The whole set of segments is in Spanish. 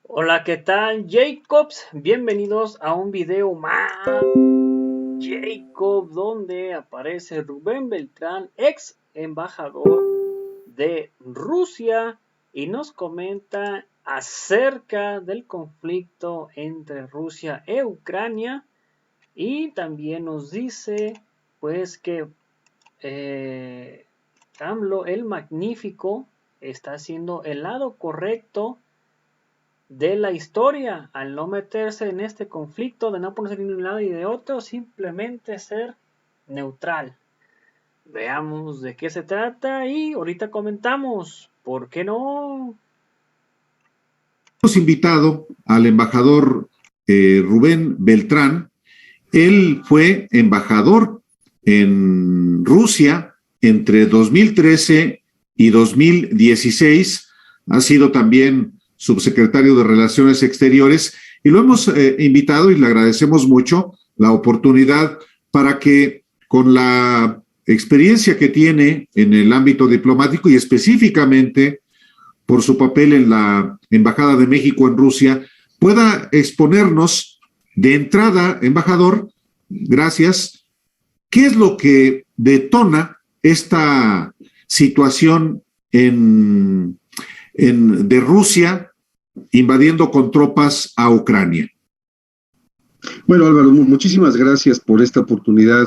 Hola, ¿qué tal, Jacobs? Bienvenidos a un video más, Jacob, donde aparece Rubén Beltrán, ex embajador de Rusia, y nos comenta acerca del conflicto entre Rusia e Ucrania, y también nos dice, pues, que AMLO el Magnífico está haciendo el lado correcto de la historia al no meterse en este conflicto, de no ponerse ni de un lado y de otro, simplemente ser neutral. Veamos de qué se trata y ahorita comentamos. ¿Por qué no? Hemos invitado al embajador Rubén Beltrán. Él fue embajador en Rusia entre 2013 y 2016. Ha sido también subsecretario de Relaciones Exteriores y lo hemos invitado y le agradecemos mucho la oportunidad para que con la experiencia que tiene en el ámbito diplomático y específicamente por su papel en la Embajada de México en Rusia, pueda exponernos de entrada, embajador, gracias, qué es lo que detona esta situación de Rusia invadiendo con tropas a Ucrania. Bueno, Álvaro, muchísimas gracias por esta oportunidad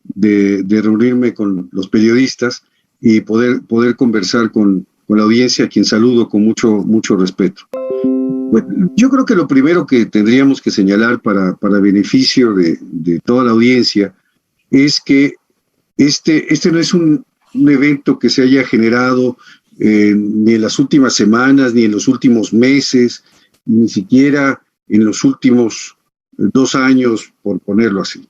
de reunirme con los periodistas y poder conversar con la audiencia, a quien saludo con mucho respeto. Bueno, yo creo que lo primero que tendríamos que señalar para beneficio de toda la audiencia es que este no es un evento que se haya generado ni en las últimas semanas, ni en los últimos meses, ni siquiera en los últimos 2 años, por ponerlo así.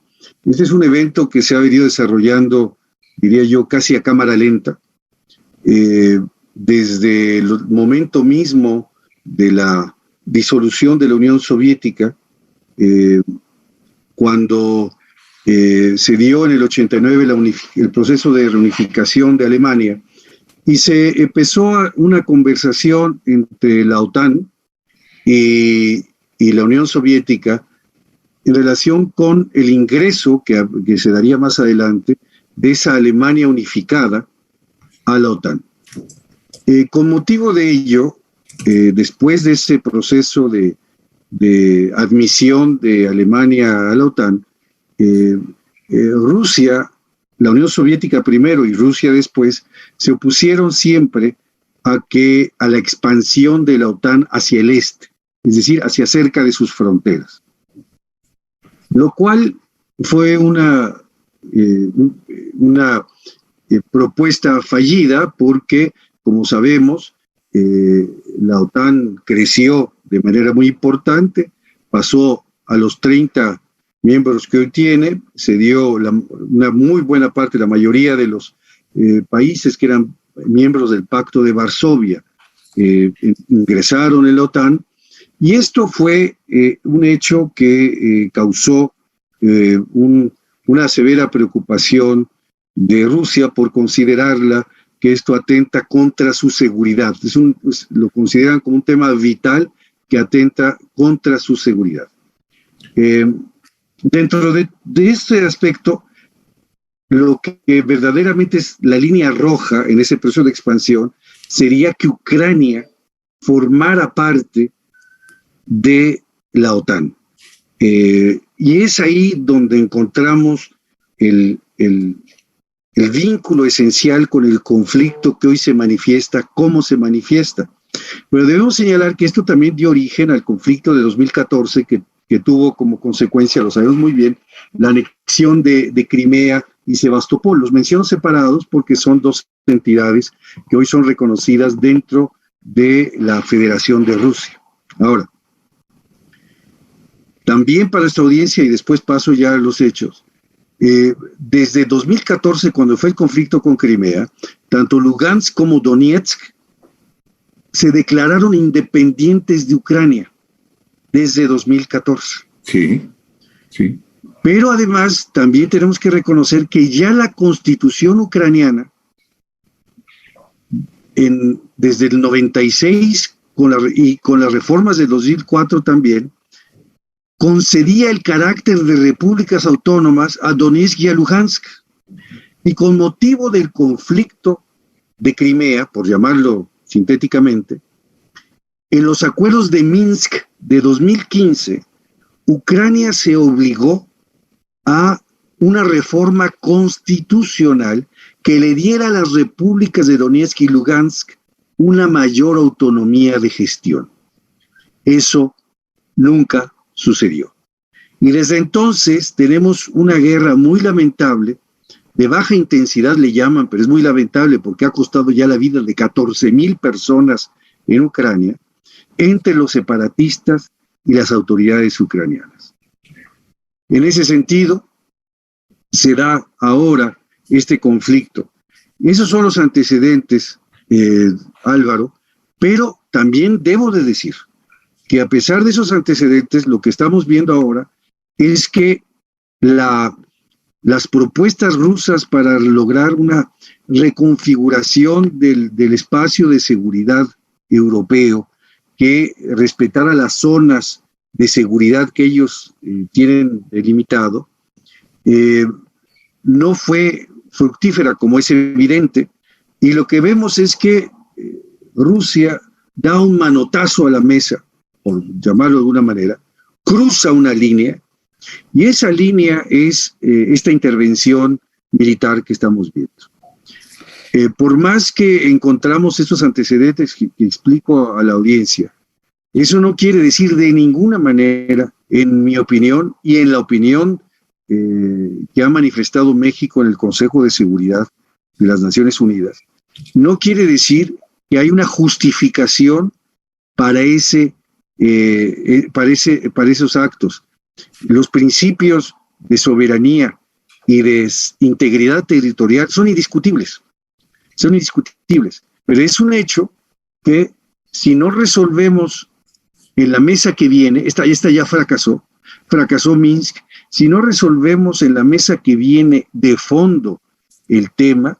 Este es un evento que se ha venido desarrollando, diría yo, casi a cámara lenta, desde el momento mismo de la disolución de la Unión Soviética, cuando se dio en el 89 el proceso de reunificación de Alemania, y se empezó una conversación entre la OTAN y la Unión Soviética en relación con el ingreso que se daría más adelante de esa Alemania unificada a la OTAN. Con motivo de ello, después de ese proceso de admisión de Alemania a la OTAN, Rusia, la Unión Soviética primero y Rusia después, se opusieron siempre a la expansión de la OTAN hacia el este, es decir, hacia cerca de sus fronteras. Lo cual fue una propuesta fallida porque, como sabemos, la OTAN creció de manera muy importante, pasó a los 30 miembros que hoy tiene, se dio una muy buena parte, la mayoría de los países que eran miembros del Pacto de Varsovia ingresaron en la OTAN, y esto fue un hecho que causó una severa preocupación de Rusia por considerarla que esto atenta contra su seguridad. Lo consideran como un tema vital que atenta contra su seguridad. Dentro de este aspecto, lo que verdaderamente es la línea roja en ese proceso de expansión sería que Ucrania formara parte de la OTAN. Y es ahí donde encontramos el vínculo esencial con el conflicto que hoy se manifiesta, cómo se manifiesta. Pero debemos señalar que esto también dio origen al conflicto de 2014 que tuvo como consecuencia, lo sabemos muy bien, la anexión de Crimea y Sebastopol. Los menciono separados porque son dos entidades que hoy son reconocidas dentro de la Federación de Rusia. Ahora, también para esta audiencia, y después paso ya a los hechos, desde 2014, cuando fue el conflicto con Crimea, tanto Lugansk como Donetsk se declararon independientes de Ucrania desde 2014. Sí, sí. Pero además también tenemos que reconocer que ya la Constitución ucraniana, desde el 96, con las reformas de 2004 también, concedía el carácter de repúblicas autónomas a Donetsk y a Luhansk. Y con motivo del conflicto de Crimea, por llamarlo sintéticamente, en los acuerdos de Minsk de 2015, Ucrania se obligó a una reforma constitucional que le diera a las repúblicas de Donetsk y Lugansk una mayor autonomía de gestión. Eso nunca sucedió. Y desde entonces tenemos una guerra muy lamentable, de baja intensidad le llaman, pero es muy lamentable porque ha costado ya la vida de 14,000 personas en Ucrania, entre los separatistas y las autoridades ucranianas. En ese sentido, se da ahora este conflicto. Esos son los antecedentes, Álvaro, pero también debo de decir que a pesar de esos antecedentes, lo que estamos viendo ahora es que las propuestas rusas para lograr una reconfiguración del espacio de seguridad europeo, que respetara las zonas de seguridad que ellos tienen delimitado, no fue fructífera, como es evidente, y lo que vemos es que Rusia da un manotazo a la mesa, por llamarlo de alguna manera, cruza una línea, y esa línea es esta intervención militar que estamos viendo. Por más que encontramos estos antecedentes que explico a la audiencia, eso no quiere decir de ninguna manera, en mi opinión y en la opinión que ha manifestado México en el Consejo de Seguridad de las Naciones Unidas, no quiere decir que hay una justificación para esos actos. Los principios de soberanía y de integridad territorial son indiscutibles, pero es un hecho que si no resolvemos en la mesa que viene, esta ya fracasó Minsk, si no resolvemos en la mesa que viene de fondo el tema,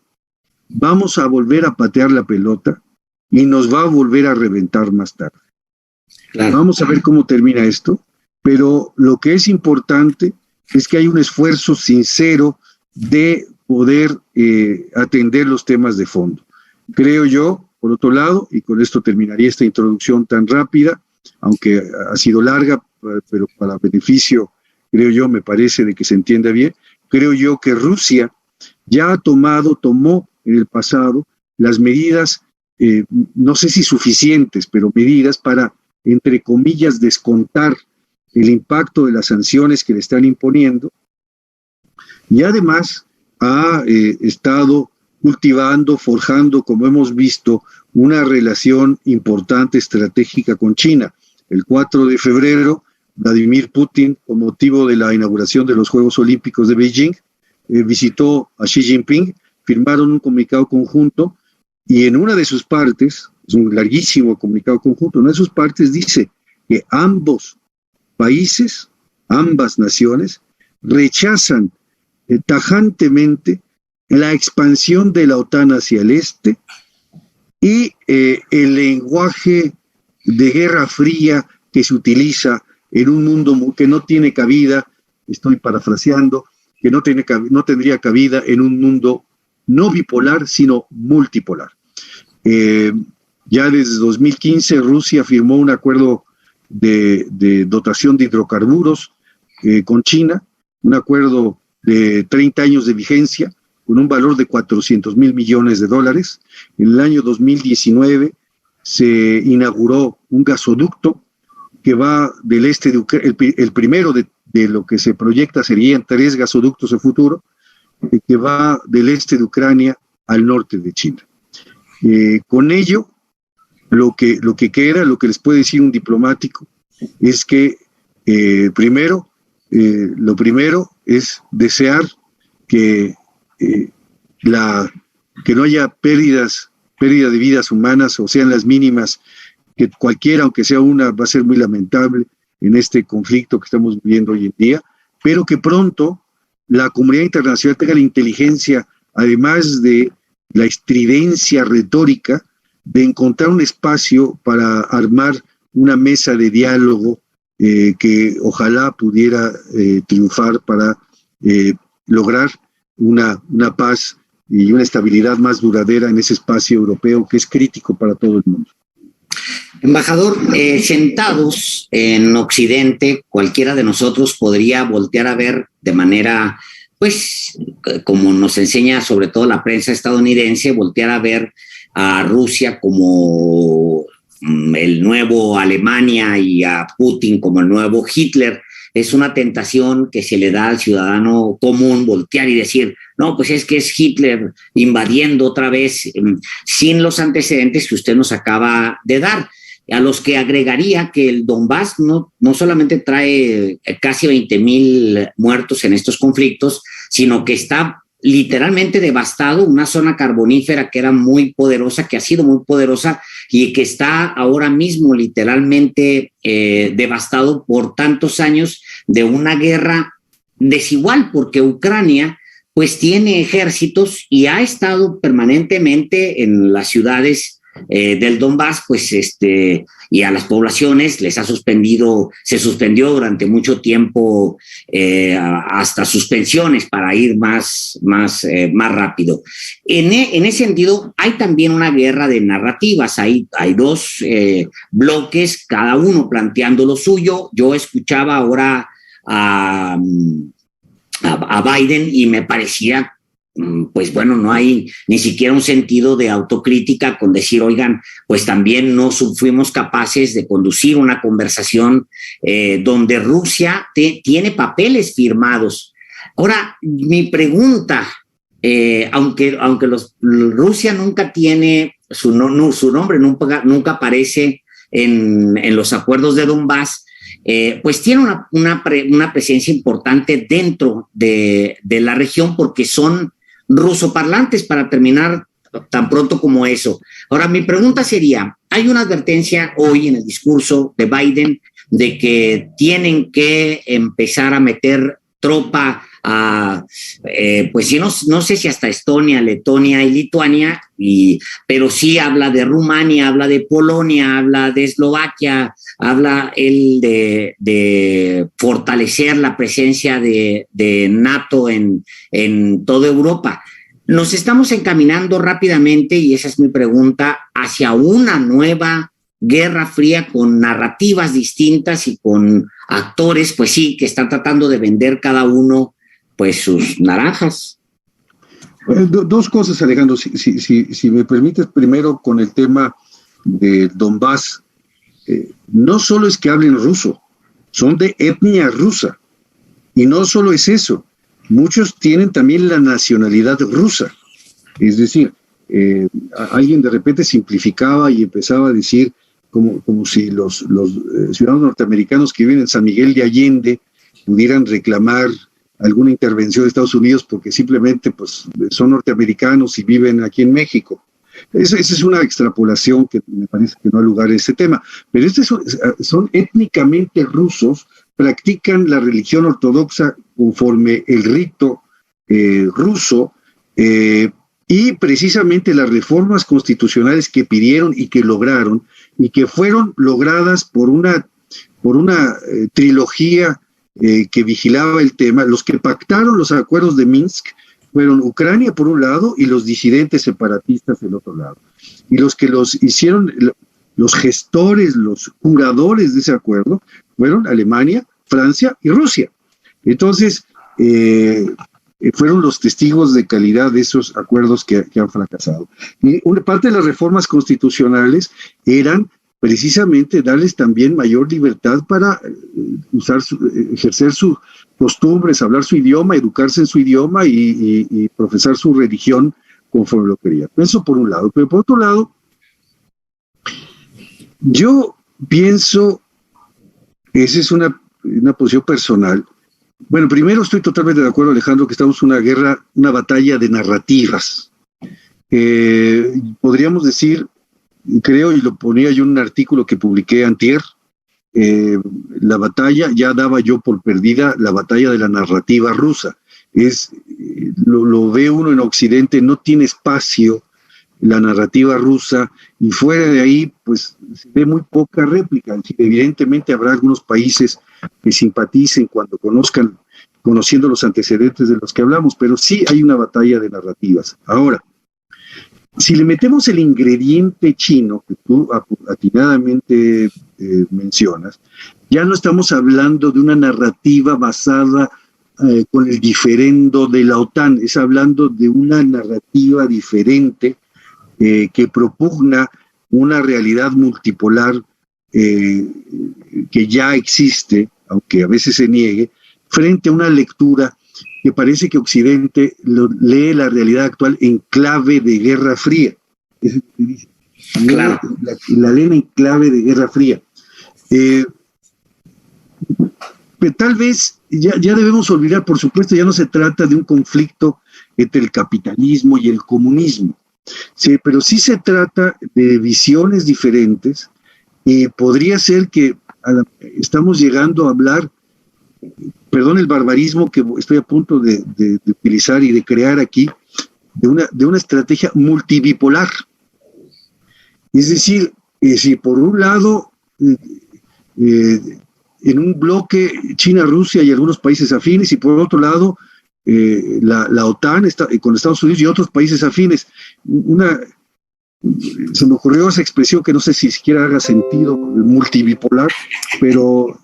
vamos a volver a patear la pelota y nos va a volver a reventar más tarde. Claro. Vamos a ver cómo termina esto, pero lo que es importante es que hay un esfuerzo sincero de poder atender los temas de fondo. Creo yo, por otro lado, y con esto terminaría esta introducción tan rápida, aunque ha sido larga, pero para beneficio, creo yo, me parece de que se entienda bien, creo yo que Rusia ya tomó en el pasado las medidas, no sé si suficientes, pero medidas para, entre comillas, descontar el impacto de las sanciones que le están imponiendo, y además ha estado cultivando, forjando, como hemos visto, una relación importante, estratégica con China. El 4 de febrero, Vladimir Putin, con motivo de la inauguración de los Juegos Olímpicos de Beijing, visitó a Xi Jinping, firmaron un comunicado conjunto, y en una de sus partes, es un larguísimo comunicado conjunto, en una de sus partes dice que ambos países, ambas naciones, rechazan tajantemente la expansión de la OTAN hacia el este y el lenguaje de guerra fría que se utiliza en un mundo que no tiene cabida, estoy parafraseando, que no tendría cabida en un mundo no bipolar, sino multipolar. Ya desde 2015 Rusia firmó un acuerdo de dotación de hidrocarburos con China, un acuerdo de 30 años de vigencia, con un valor de $400,000 millones. En el año 2019 se inauguró un gasoducto que va del este de Ucrania, el primero de lo que se proyecta serían 3 gasoductos en futuro, que va del este de Ucrania al norte de China. Con ello, lo que queda, lo que les puede decir un diplomático, es que lo primero es desear que no haya pérdida de vidas humanas, o sean las mínimas, que cualquiera, aunque sea una, va a ser muy lamentable en este conflicto que estamos viviendo hoy en día, pero que pronto la comunidad internacional tenga la inteligencia, además de la estridencia retórica, de encontrar un espacio para armar una mesa de diálogo que ojalá pudiera triunfar para lograr una paz y una estabilidad más duradera en ese espacio europeo que es crítico para todo el mundo. Embajador, sentados en Occidente, cualquiera de nosotros podría voltear a ver de manera, pues, como nos enseña sobre todo la prensa estadounidense, voltear a ver a Rusia como el nuevo Alemania y a Putin como el nuevo Hitler. Es una tentación que se le da al ciudadano común voltear y decir, no, pues es que es Hitler invadiendo otra vez, sin los antecedentes que usted nos acaba de dar. A los que agregaría que el Donbass no solamente trae casi 20,000 muertos en estos conflictos, sino que está literalmente devastado, una zona carbonífera que era muy poderosa, que ha sido muy poderosa y que está ahora mismo literalmente devastado por tantos años de una guerra desigual, porque Ucrania pues tiene ejércitos y ha estado permanentemente en las ciudades del Donbass, pues y a las poblaciones les se suspendió durante mucho tiempo hasta suspensiones para ir más rápido. En ese sentido, hay también una guerra de narrativas, hay dos bloques, cada uno planteando lo suyo. Yo escuchaba ahora a Biden y me parecía, pues bueno, no hay ni siquiera un sentido de autocrítica con decir, oigan, pues también no fuimos capaces de conducir una conversación donde Rusia tiene papeles firmados. Ahora, mi pregunta, aunque Rusia nunca tiene, su nombre nunca aparece en los acuerdos de Donbass, pues tiene una presencia importante dentro de la región porque son rusoparlantes, para terminar tan pronto como eso. Ahora, mi pregunta sería, hay una advertencia hoy en el discurso de Biden de que tienen que empezar a meter tropa a, pues yo no sé si hasta Estonia, Letonia y Lituania, pero sí habla de Rumania, habla de Polonia, habla de Eslovaquia, habla él de fortalecer la presencia de NATO en toda Europa. Nos estamos encaminando rápidamente, y esa es mi pregunta, hacia una nueva guerra fría con narrativas distintas y con actores, pues sí, que están tratando de vender cada uno pues sus naranjas. Dos cosas, Alejandro, si me permites, primero con el tema de Donbass. No solo es que hablen ruso, son de etnia rusa. Y no solo es eso, muchos tienen también la nacionalidad rusa. Es decir, alguien de repente simplificaba y empezaba a decir como si los ciudadanos norteamericanos que viven en San Miguel de Allende pudieran reclamar alguna intervención de Estados Unidos porque simplemente pues, son norteamericanos y viven aquí en México. Esa es una extrapolación que me parece que no hay lugar en este tema. Pero estos son étnicamente rusos, practican la religión ortodoxa conforme el rito ruso, y precisamente las reformas constitucionales que pidieron y que lograron, y que fueron logradas por una trilogía que vigilaba el tema. Los que pactaron los acuerdos de Minsk fueron Ucrania por un lado y los disidentes separatistas del otro lado. Y los que los hicieron, los gestores, los curadores de ese acuerdo, fueron Alemania, Francia y Rusia. Entonces, fueron los testigos de calidad de esos acuerdos que han fracasado. Y una parte de las reformas constitucionales eran precisamente darles también mayor libertad para ejercer sus costumbres, hablar su idioma, educarse en su idioma y profesar su religión conforme lo querían. Eso por un lado. Pero por otro lado, yo pienso, esa es una posición personal. Bueno, primero estoy totalmente de acuerdo, Alejandro, que estamos en una guerra, una batalla de narrativas. Podríamos decir, creo, y lo ponía yo en un artículo que publiqué antier, la batalla, ya daba yo por perdida la batalla de la narrativa rusa. Lo ve uno en Occidente, no tiene espacio la narrativa rusa, y fuera de ahí, pues se ve muy poca réplica. Evidentemente habrá algunos países que simpaticen cuando conociendo los antecedentes de los que hablamos, pero sí hay una batalla de narrativas. Ahora, si le metemos el ingrediente chino, que tú atinadamente mencionas, ya no estamos hablando de una narrativa basada con el diferendo de la OTAN, es hablando de una narrativa diferente que propugna una realidad multipolar que ya existe, aunque a veces se niegue, frente a una lectura que parece que Occidente lee la realidad actual en clave de Guerra Fría. Eso es lo que dice. Claro. La leen en clave de Guerra Fría. Pero tal vez ya debemos olvidar, por supuesto, ya no se trata de un conflicto entre el capitalismo y el comunismo, sí, pero sí se trata de visiones diferentes, y podría ser que estamos llegando a hablar, perdón el barbarismo que estoy a punto de utilizar y de crear aquí, de una estrategia multibipolar. Es decir, si por un lado en un bloque China-Rusia y algunos países afines, y por otro lado la OTAN está con Estados Unidos y otros países afines. Se me ocurrió esa expresión que no sé si siquiera haga sentido, multibipolar, pero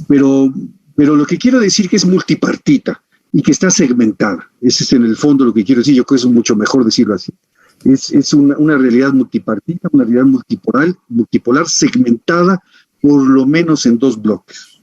lo que quiero decir que es multipartita y que está segmentada. Ese es en el fondo lo que quiero decir. Yo creo que es mucho mejor decirlo así. Es una realidad multipartita, una realidad multipolar segmentada por lo menos en dos bloques.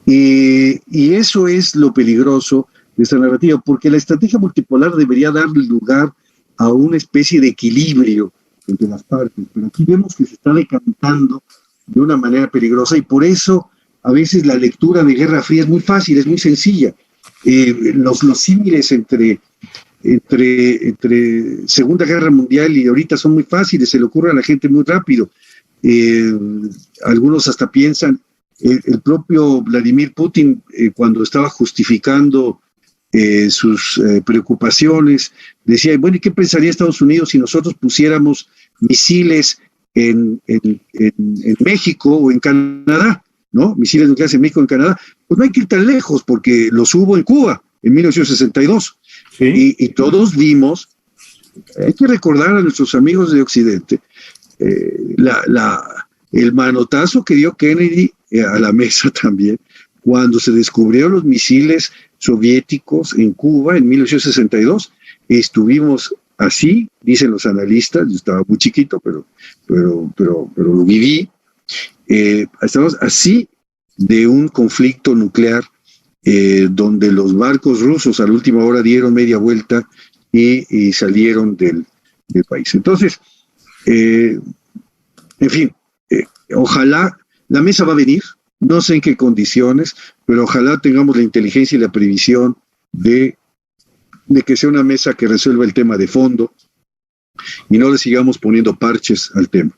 Y eso es lo peligroso de esta narrativa, porque la estrategia multipolar debería darle lugar a una especie de equilibrio entre las partes, pero aquí vemos que se está decantando de una manera peligrosa, y por eso a veces la lectura de Guerra Fría es muy fácil, es muy sencilla. Los símiles entre Segunda Guerra Mundial y ahorita son muy fáciles, se le ocurre a la gente muy rápido. Algunos hasta piensan, el propio Vladimir Putin, cuando estaba justificando sus preocupaciones, decía, bueno, ¿y qué pensaría Estados Unidos si nosotros pusiéramos misiles en México o en Canadá? ¿No? Misiles nucleares en México o en Canadá. Pues no hay que ir tan lejos, porque los hubo en Cuba en 1962. ¿Sí? Y todos vimos, hay que recordar a nuestros amigos de Occidente, el manotazo que dio Kennedy a la mesa también, cuando se descubrieron los misiles soviéticos en Cuba en 1962. Estuvimos así, dicen los analistas, yo estaba muy chiquito, pero lo viví. Estamos así de un conflicto nuclear donde los barcos rusos a la última hora dieron media vuelta y salieron del país. Entonces, en fin, ojalá, la mesa va a venir, no sé en qué condiciones, pero ojalá tengamos la inteligencia y la previsión de que sea una mesa que resuelva el tema de fondo y no le sigamos poniendo parches al tema.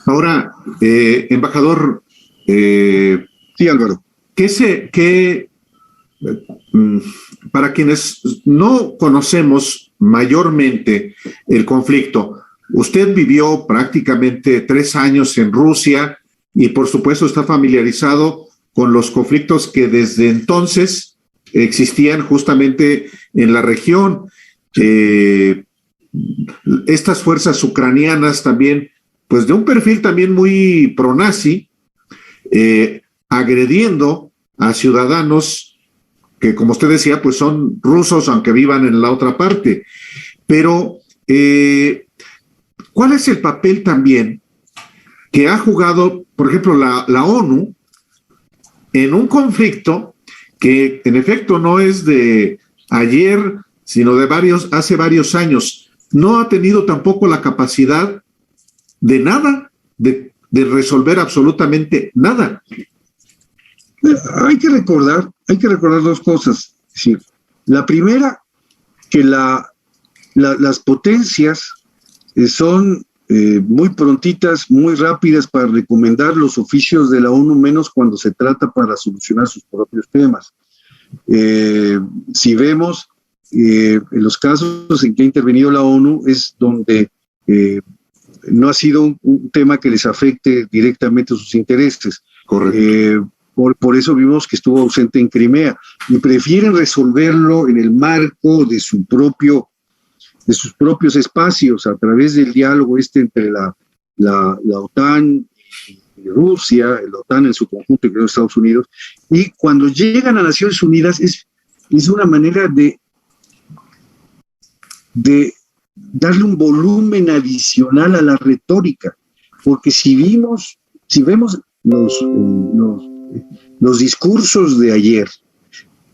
Ahora, embajador. Sí, Álvaro. Para quienes no conocemos mayormente el conflicto, usted vivió prácticamente 3 años en Rusia y por supuesto está familiarizado con los conflictos que desde entonces existían justamente en la región. Estas fuerzas ucranianas también, pues de un perfil también muy pronazi, agrediendo a ciudadanos que, como usted decía, pues son rusos aunque vivan en la otra parte. Pero, ¿cuál es el papel también que ha jugado, por ejemplo, la ONU en un conflicto que en efecto no es de ayer, sino de hace varios años? No ha tenido tampoco la capacidad de nada, de resolver absolutamente nada. Hay que recordar dos cosas. Sí. La primera, que las potencias son muy prontitas, muy rápidas para recomendar los oficios de la ONU, menos cuando se trata para solucionar sus propios temas. Si vemos, en los casos en que ha intervenido la ONU es donde no ha sido un tema que les afecte directamente sus intereses. Correcto. Por eso vimos que estuvo ausente en Crimea y prefieren resolverlo en el marco de sus propios espacios, a través del diálogo entre la OTAN y Rusia, la OTAN en su conjunto y los Estados Unidos. Y cuando llegan a Naciones Unidas es una manera de darle un volumen adicional a la retórica, porque si vemos los discursos de ayer,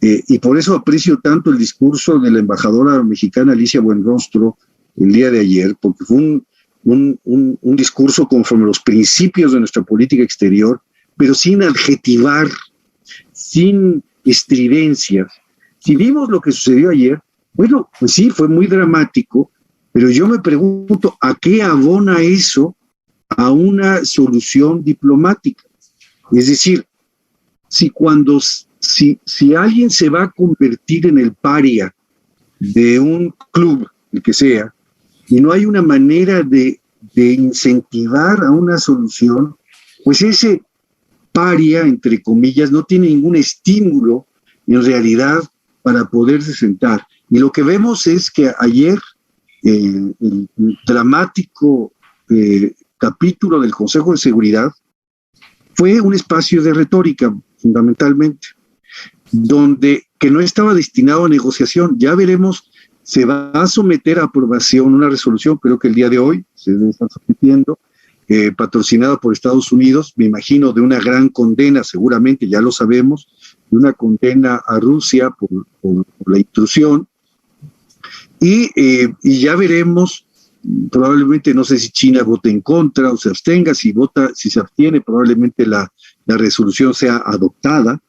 y por eso aprecio tanto el discurso de la embajadora mexicana Alicia Buenrostro el día de ayer, porque fue un discurso conforme a los principios de nuestra política exterior, pero sin adjetivar, sin estridencias. Si vimos lo que sucedió ayer, bueno, pues sí, fue muy dramático, pero yo me pregunto, ¿a qué abona eso a una solución diplomática? Es decir, si alguien se va a convertir en el paria de un club, el que sea, y no hay una manera de incentivar a una solución, pues ese paria, entre comillas, no tiene ningún estímulo en realidad para poderse sentar. Y lo que vemos es que ayer el dramático capítulo del Consejo de Seguridad fue un espacio de retórica, fundamentalmente, que no estaba destinado a negociación. Ya veremos, se va a someter a aprobación una resolución, creo que el día de hoy se debe estar sometiendo, patrocinada por Estados Unidos, me imagino de una gran condena, seguramente, ya lo sabemos, de una condena a Rusia por la intrusión, y ya veremos, probablemente, no sé si China vote en contra o se abstenga. Si se abstiene, probablemente la resolución sea adoptada,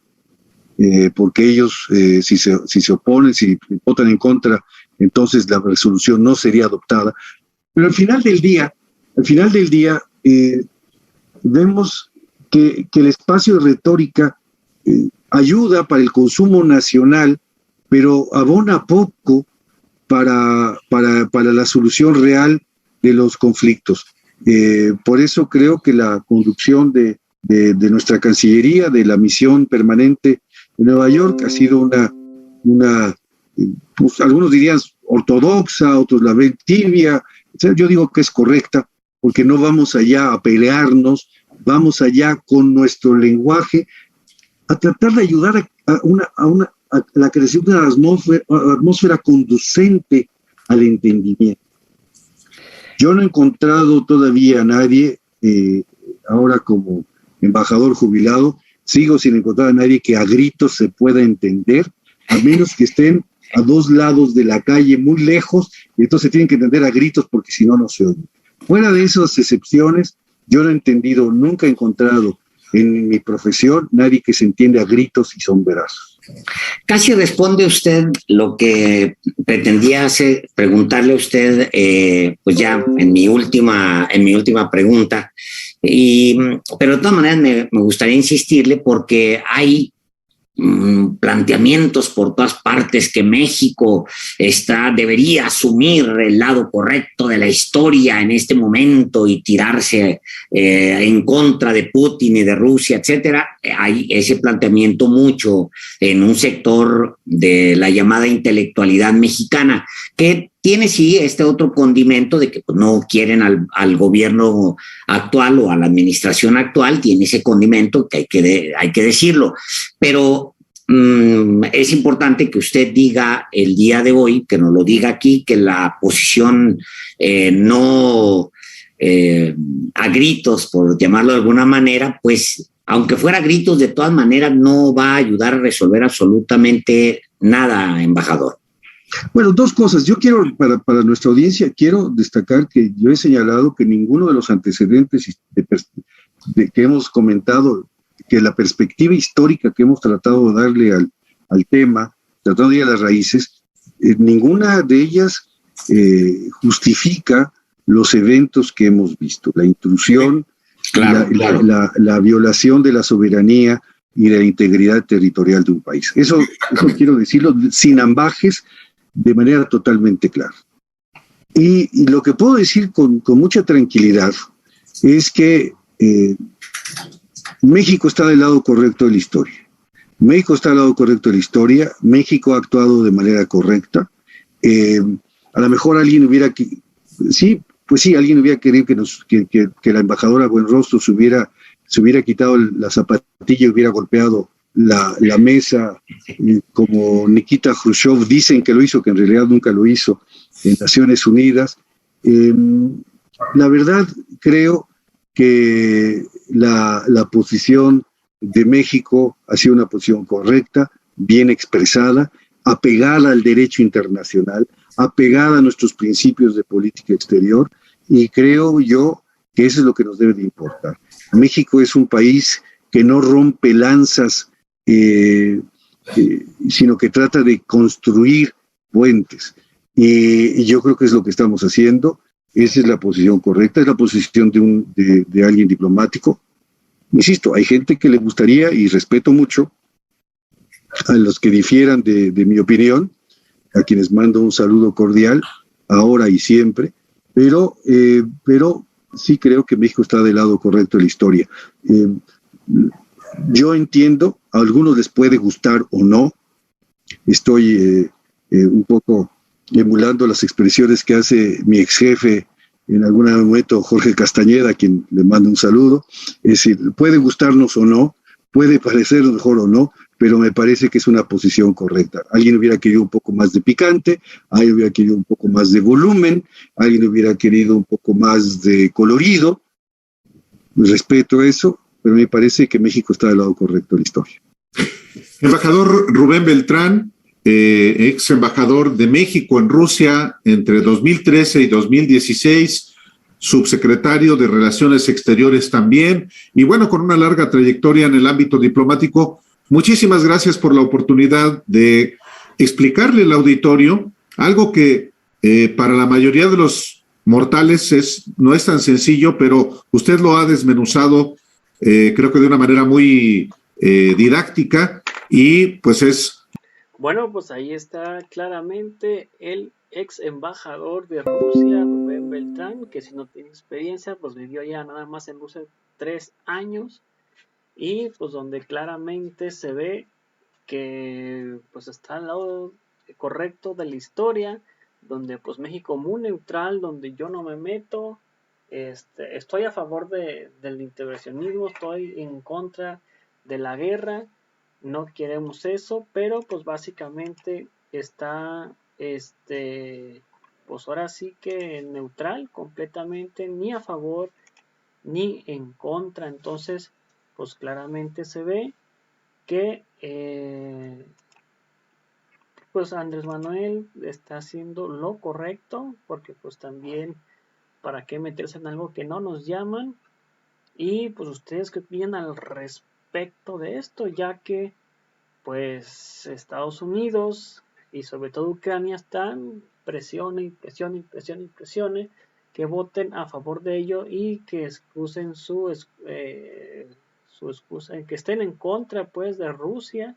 porque ellos, si se oponen, si votan en contra, entonces la resolución no sería adoptada. Pero al final del día, vemos que el espacio de retórica ayuda para el consumo nacional, pero abona poco para la solución real de los conflictos. Por eso creo que la conducción de nuestra Cancillería, de la misión permanente de Nueva York, ha sido una pues, algunos dirían ortodoxa, otros la ven tibia. Yo digo que es correcta, porque no vamos allá a pelearnos, vamos allá con nuestro lenguaje a tratar de ayudar a la creación de una atmósfera conducente al entendimiento. Yo no he encontrado todavía a nadie, ahora como embajador jubilado, sigo sin encontrar a nadie que a gritos se pueda entender, a menos que estén a dos lados de la calle, muy lejos, y entonces tienen que entender a gritos porque si no, no se oye. Fuera de esas excepciones, yo no he entendido, nunca he encontrado en mi profesión nadie que se entiende a gritos y son verazos. Casi responde usted lo que pretendía preguntarle a usted, pues ya en mi última pregunta, pero de todas maneras me gustaría insistirle porque hay planteamientos por todas partes que México debería asumir el lado correcto de la historia en este momento y tirarse en contra de Putin y de Rusia, etcétera. Hay ese planteamiento mucho en un sector de la llamada intelectualidad mexicana, que tiene sí este otro condimento de que pues, no quieren al gobierno actual o a la administración actual, tiene ese condimento que hay que decirlo, pero es importante que usted diga el día de hoy, que nos lo diga aquí, que la posición no a gritos, por llamarlo de alguna manera, pues aunque fuera a gritos, de todas maneras no va a ayudar a resolver absolutamente nada, embajador. Bueno, dos cosas. Yo quiero, para nuestra audiencia, quiero destacar que yo he señalado que ninguno de los antecedentes que hemos comentado, que la perspectiva histórica que hemos tratado de darle al tema, tratando de ir a las raíces, ninguna de ellas justifica los eventos que hemos visto, la intrusión, claro, la violación de la soberanía y de la integridad territorial de un país. Eso quiero decirlo sin ambajes, de manera totalmente clara. Y lo que puedo decir con mucha tranquilidad es que México está del lado correcto de la historia. México está del lado correcto de la historia. México ha actuado de manera correcta. A lo mejor alguien hubiera... Sí, pues sí, alguien hubiera querido que la embajadora Buenrostro se hubiera quitado la zapatilla y hubiera golpeado la mesa, como Nikita Khrushchev dicen que lo hizo, que en realidad nunca lo hizo, en Naciones Unidas. La verdad, creo que la posición de México ha sido una posición correcta, bien expresada, apegada al derecho internacional, apegada a nuestros principios de política exterior, y creo yo que eso es lo que nos debe de importar. México es un país que no rompe lanzas, sino que trata de construir puentes. Y yo creo que es lo que estamos haciendo. Esa es la posición correcta, es la posición de alguien diplomático. Insisto, hay gente que le gustaría, y respeto mucho a los que difieran de mi opinión, a quienes mando un saludo cordial, ahora y siempre, pero sí creo que México está del lado correcto de la historia. Yo entiendo, a algunos les puede gustar o no, estoy un poco emulando las expresiones que hace mi ex jefe en algún momento, Jorge Castañeda, a quien le mando un saludo. Es decir, puede gustarnos o no, puede parecernos mejor o no, pero me parece que es una posición correcta. Alguien hubiera querido un poco más de picante, alguien hubiera querido un poco más de volumen, alguien hubiera querido un poco más de colorido. Respeto eso, pero me parece que México está del lado correcto de la historia. Embajador Rubén Beltrán, ex embajador de México en Rusia entre 2013 y 2016, subsecretario de Relaciones Exteriores también, y bueno, con una larga trayectoria en el ámbito diplomático. Muchísimas gracias por la oportunidad de explicarle al auditorio algo que para la mayoría de los mortales no es tan sencillo, pero usted lo ha desmenuzado, creo que de una manera muy didáctica, y pues es... Bueno, pues ahí está claramente el ex embajador de Rusia, Rubén Beltrán, que si no tiene experiencia, pues vivió ya nada más en Rusia 3 años, y pues donde claramente se ve que pues está al lado correcto de la historia, donde pues México muy neutral, donde yo no me meto, estoy a favor del intervencionismo, estoy en contra de la guerra, no queremos eso, pero pues básicamente está pues ahora sí que neutral completamente, ni a favor ni en contra. Entonces pues claramente se ve que pues Andrés Manuel está haciendo lo correcto, porque pues también para qué meterse en algo que no nos llaman. Y pues ustedes qué opinan al respecto de esto, ya que pues Estados Unidos y sobre todo Ucrania están presione que voten a favor de ello y que excusen su excusa, que estén en contra pues de Rusia,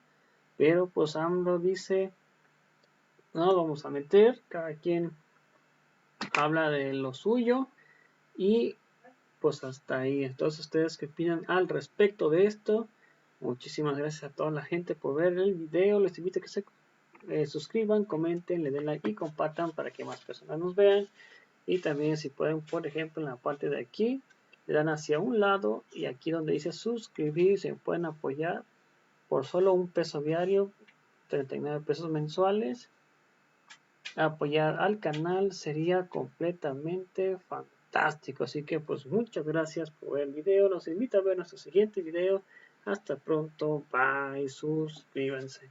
pero pues AMLO dice no vamos a meter, cada quien habla de lo suyo y pues hasta ahí. Entonces ustedes qué opinan al respecto de esto. Muchísimas gracias a toda la gente por ver el video. Les invito a que se suscriban, comenten, le den like y compartan para que más personas nos vean. Y también si pueden, por ejemplo, en la parte de aquí, le dan hacia un lado y aquí donde dice suscribir, se pueden apoyar por solo $1 diario, 39 pesos mensuales. Apoyar al canal sería completamente fantástico, así que pues muchas gracias por ver el video, los invito a ver nuestro siguiente video. Hasta pronto, bye, suscríbanse.